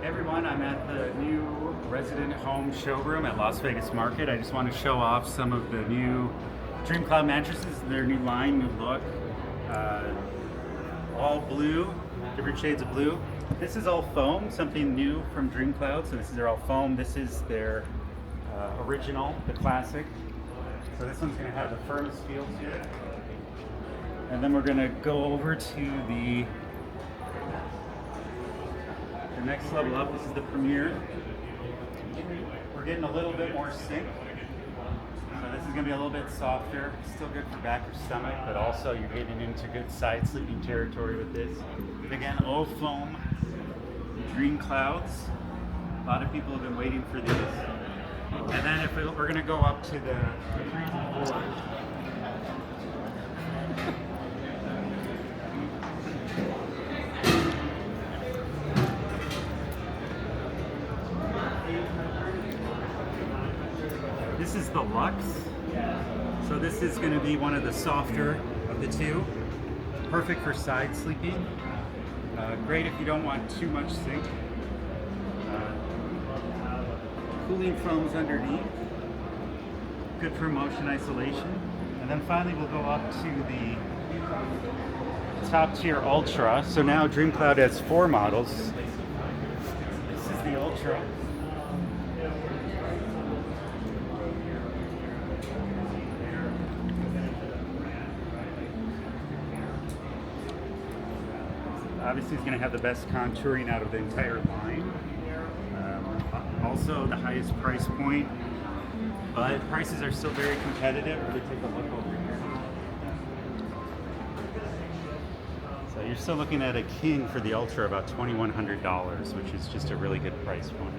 Everyone, I'm at the new resident home showroom at Las Vegas Market. I just want to show off some of the new DreamCloud mattresses, their new line, new look. All blue, different shades of blue. This is all foam, something new from DreamCloud. So this is all foam. This is their original, the classic. So this one's going to have the firmest feels here. And then we're going to go over to the next level up. This is the Premier. We're getting a little bit more sink. So this is going to be a little bit softer. Still good for back or stomach, but also you're getting into good side sleeping territory with this. Again, all foam DreamClouds. A lot of people have been waiting for these. And then if we're going to go up to the 3s and 4s. This is the Luxe. So this is going to be one of the softer of the two. Perfect for side sleeping. Great if you don't want too much sink. Cooling foams underneath. Good for motion isolation. And then finally we'll go up to the top tier Ultra. So now DreamCloud has 4 models. This is the Ultra. Obviously, it's going to have the best contouring out of the entire line. Also, the highest price point, but prices are still very competitive. Really take a look over here. So you're still looking at a king for the Ultra, about $2,100, which is just a really good price point.